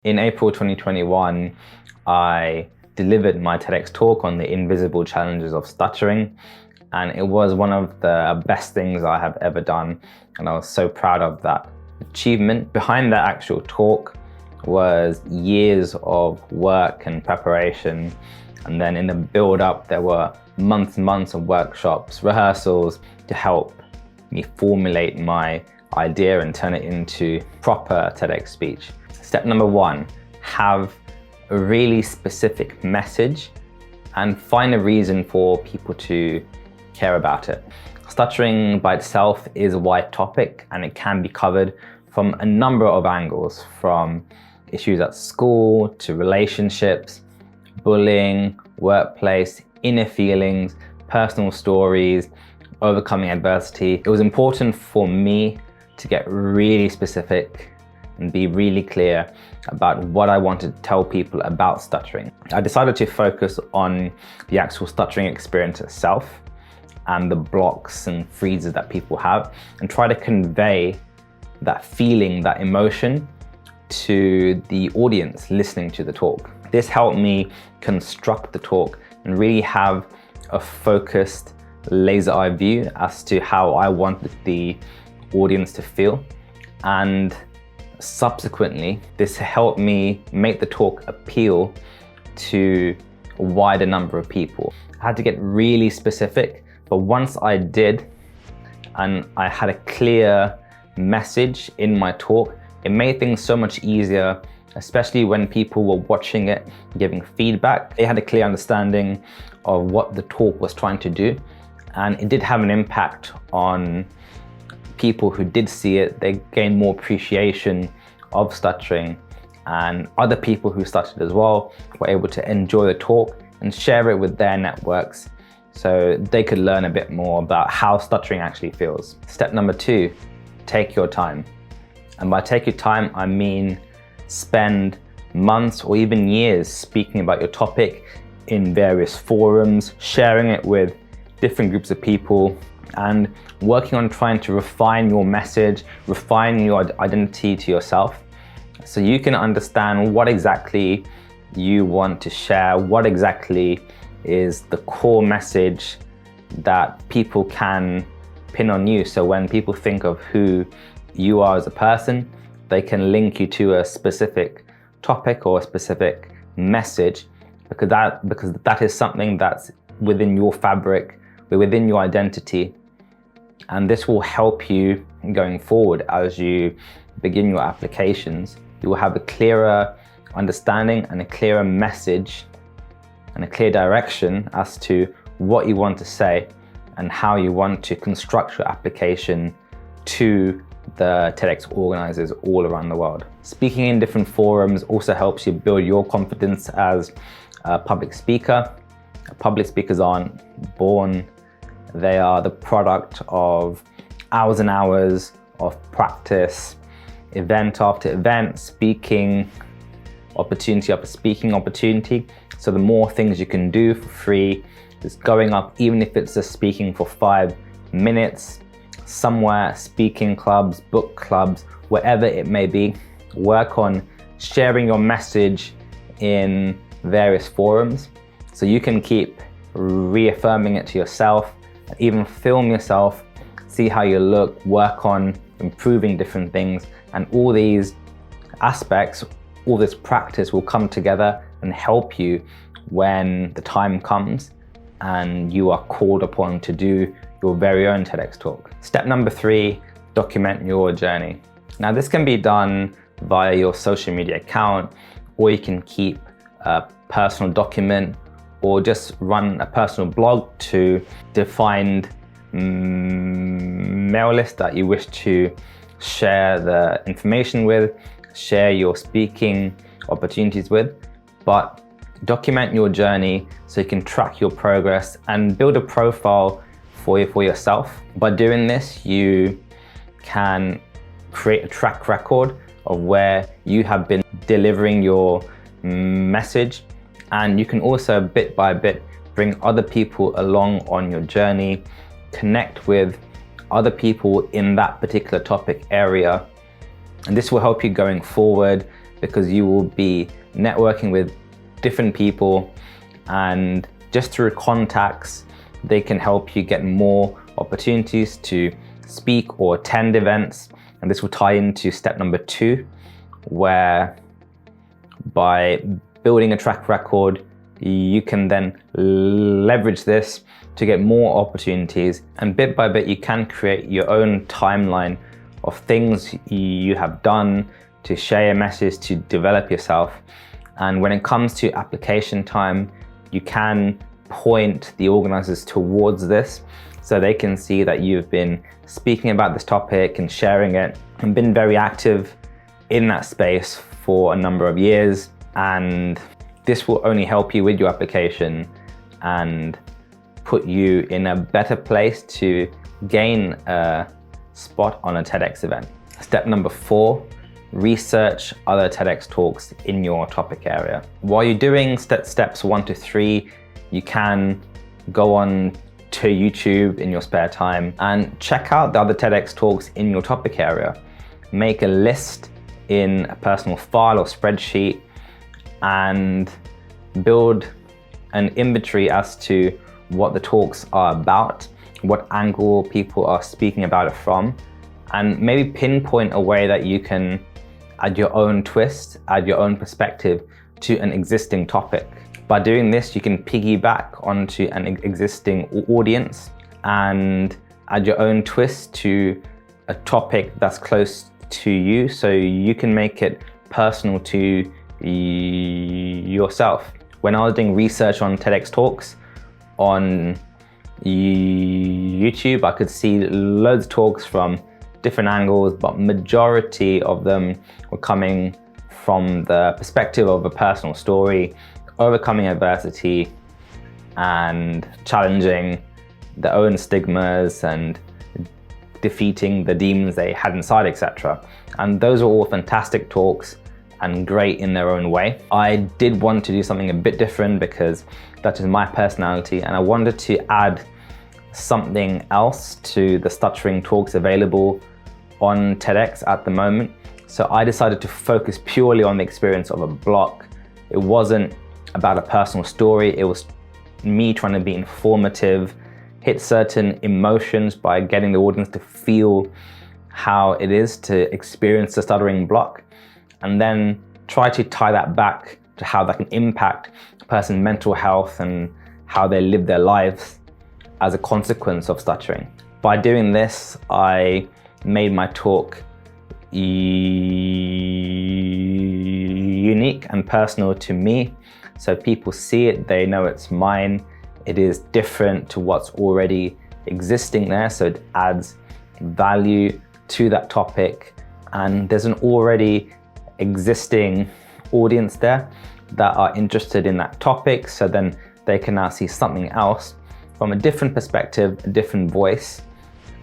In April 2021, I delivered my TEDx talk on the invisible challenges of stuttering, and it was one of the best things I have ever done, and I was so proud of that achievement. Behind that actual talk was years of work and preparation, and then in the build-up there were months and months of workshops, rehearsals to help me formulate my idea and turn it into proper TEDx speech. Step number one, have a really specific message and find a reason for people to care about it. Stuttering by itself is a wide topic and it can be covered from a number of angles, from issues at school to relationships, bullying, workplace, inner feelings, personal stories, overcoming adversity. It was important for me to get really specific and be really clear about what I wanted to tell people about stuttering. I decided to focus on the actual stuttering experience itself and the blocks and freezes that people have, and try to convey that feeling, that emotion to the audience listening to the talk. This helped me construct the talk and really have a focused laser eye view as to how I wanted the audience to feel. And subsequently, this helped me make the talk appeal to a wider number of people. I had to get really specific, but once I did, and I had a clear message in my talk, it made things so much easier, especially when people were watching it, giving feedback. They had a clear understanding of what the talk was trying to do, and it did have an impact on people who did see it. They gained more appreciation of stuttering, and other people who stuttered as well were able to enjoy the talk and share it with their networks so they could learn a bit more about how stuttering actually feels. Step number two, take your time. And by take your time, I mean spend months or even years speaking about your topic in various forums, sharing it with different groups of people, and working on trying to refine your message, refine your identity to yourself, so you can understand what exactly you want to share, what exactly is the core message that people can pin on you. So when people think of who you are as a person, they can link you to a specific topic or a specific message, because that is something that's within your fabric, within your identity. And this will help you going forward as you begin your applications. You will have a clearer understanding and a clearer message and a clear direction as to what you want to say and how you want to construct your application to the TEDx organizers all around the world. Speaking in different forums also helps you build your confidence as a public speaker. Public speakers aren't born. They are the product of hours and hours of practice, event after event, speaking opportunity after speaking opportunity. So the more things you can do for free, just going up, even if it's just speaking for 5 minutes somewhere, speaking clubs, book clubs, wherever it may be, work on sharing your message in various forums so you can keep reaffirming it to yourself. Even film yourself, see how you look, work on improving different things, and all these aspects, all this practice will come together and help you when the time comes and you are called upon to do your very own TEDx talk. Step number three, document your journey. Now this can be done via your social media account, or you can keep a personal document, or just run a personal blog to define mail list that you wish to share the information with, share your speaking opportunities with. But document your journey so you can track your progress and build a profile for yourself. By doing this, you can create a track record of where you have been delivering your message. And you can also bit by bit bring other people along on your journey, connect with other people in that particular topic area. And this will help you going forward because you will be networking with different people, and just through contacts, they can help you get more opportunities to speak or attend events. And this will tie into step number 2, where by building a track record, you can then leverage this to get more opportunities, and bit by bit you can create your own timeline of things you have done to share your message, to develop yourself. And when it comes to application time, you can point the organizers towards this so they can see that you've been speaking about this topic and sharing it and been very active in that space for a number of years. And this will only help you with your application and put you in a better place to gain a spot on a TEDx event. Step number 4, research other TEDx talks in your topic area. While you're doing steps 1 to 3, you can go on to YouTube in your spare time and check out the other TEDx talks in your topic area. Make a list in a personal file or spreadsheet and build an inventory as to what the talks are about, what angle people are speaking about it from, and maybe pinpoint a way that you can add your own twist, add your own perspective to an existing topic. By doing this, you can piggyback onto an existing audience and add your own twist to a topic that's close to you, so you can make it personal to yourself. When I was doing research on TEDx talks on YouTube, I could see loads of talks from different angles, but majority of them were coming from the perspective of a personal story, overcoming adversity and challenging their own stigmas and defeating the demons they had inside, etc. And those are all fantastic talks and great in their own way. I did want to do something a bit different because that is my personality, and I wanted to add something else to the stuttering talks available on TEDx at the moment. So I decided to focus purely on the experience of a block. It wasn't about a personal story, it was me trying to be informative, hit certain emotions by getting the audience to feel how it is to experience the stuttering block, and then try to tie that back to how that can impact a person's mental health and how they live their lives as a consequence of stuttering. By doing this, I made my talk unique and personal to me. So people see it, they know it's mine. It is different to what's already existing there, so it adds value to that topic. And there's an already existing audience there that are interested in that topic, so then they can now see something else from a different perspective, a different voice,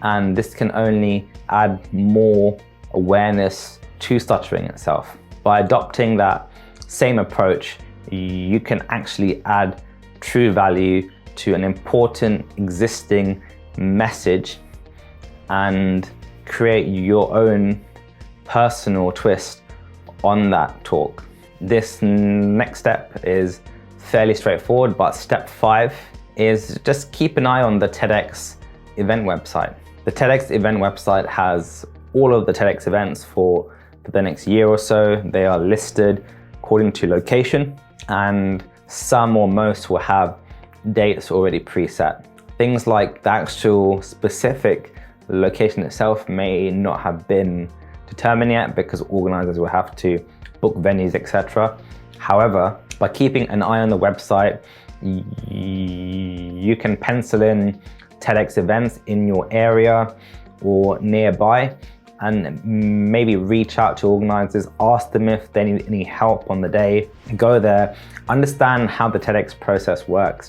and this can only add more awareness to stuttering itself. By adopting that same approach, you can actually add true value to an important existing message and create your own personal twist on that talk. This next step is fairly straightforward, but step 5 is just keep an eye on the TEDx event website. The TEDx event website has all of the TEDx events for the next year or so. They are listed according to location, and some or most will have dates already preset. Things like the actual specific location itself may not have been determined yet because organizers will have to book venues, etc. However, by keeping an eye on the website, you can pencil in TEDx events in your area or nearby and maybe reach out to organizers, ask them if they need any help on the day. Go there, understand how the TEDx process works,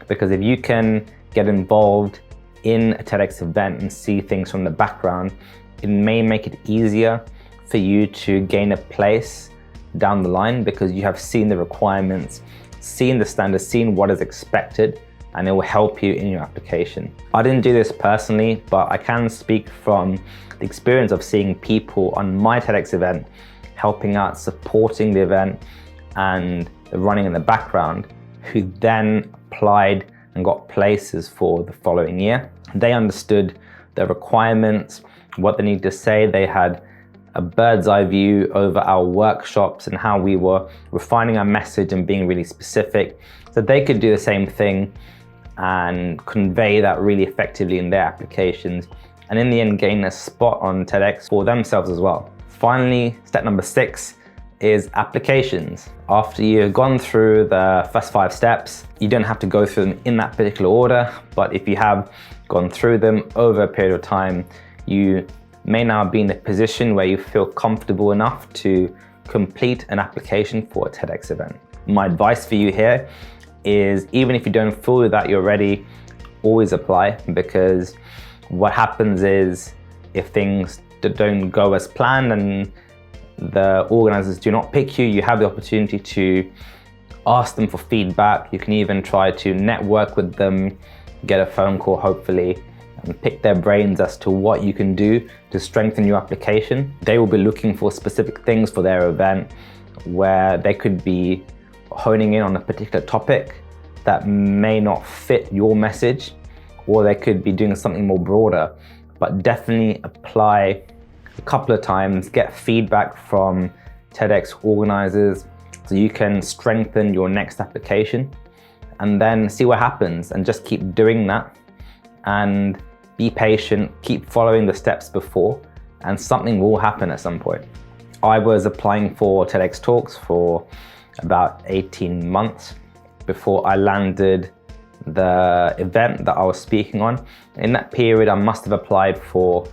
because if you can get involved in a TEDx event and see things from the background, it may make it easier for you to gain a place down the line because you have seen the requirements, seen the standards, seen what is expected, and it will help you in your application. I didn't do this personally, but I can speak from the experience of seeing people on my TEDx event helping out, supporting the event and the running in the background, who then applied and got places for the following year. They understood the requirements, what they needed to say. They had a bird's eye view over our workshops and how we were refining our message and being really specific, so they could do the same thing and convey that really effectively in their applications, and in the end gain a spot on TEDx for themselves as well. Finally, step number 6 is applications. After you've gone through the first 5 steps, you don't have to go through them in that particular order, but if you have gone through them over a period of time, you may now be in a position where you feel comfortable enough to complete an application for a TEDx event. My advice for you here is, even if you don't feel that you're ready, always apply, because what happens is, if things don't go as planned and the organizers do not pick you, you have the opportunity to ask them for feedback. You can even try to network with them, get a phone call hopefully, and pick their brains as to what you can do to strengthen your application. They will be looking for specific things for their event, where they could be honing in on a particular topic that may not fit your message, or they could be doing something more broader. But definitely apply a couple of times, get feedback from TEDx organizers so you can strengthen your next application, and then see what happens, and just keep doing that and be patient, keep following the steps before, and something will happen at some point. I was applying for TEDx talks for about 18 months before I landed the event that I was speaking on. In that period, I must have applied for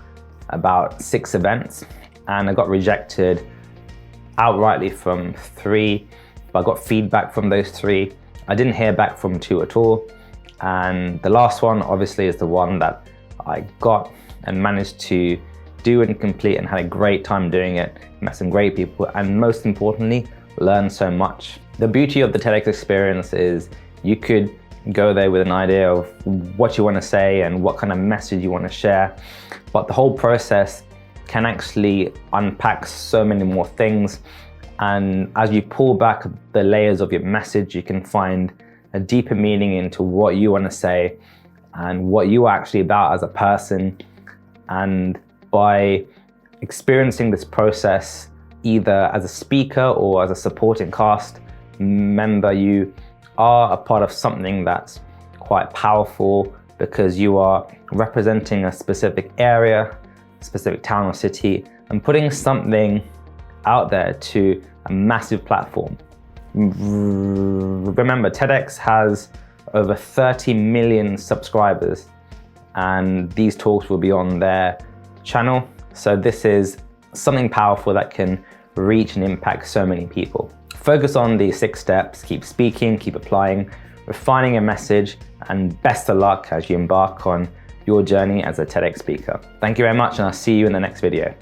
about 6 events, and I got rejected outrightly from 3, but I got feedback from those 3. I didn't hear back from 2 at all, and the last one obviously is the one that I got and managed to do and complete, and had a great time doing it, met some great people, and most importantly, learned so much. The beauty of the TEDx experience is you could go there with an idea of what you want to say and what kind of message you want to share, but the whole process can actually unpack so many more things, and as you pull back the layers of your message, you can find a deeper meaning into what you want to say and what you are actually about as a person. And by experiencing this process either as a speaker or as a supporting cast member, you are a part of something that's quite powerful, because you are representing a specific area, specific town or city, and putting something out there to a massive platform. Remember, TEDx has over 30 million subscribers, and these talks will be on their channel. So this is something powerful that can reach and impact so many people. Focus on these 6 steps, keep speaking, keep applying, refining a message, and best of luck as you embark on your journey as a TEDx speaker. Thank you very much, and I'll see you in the next video.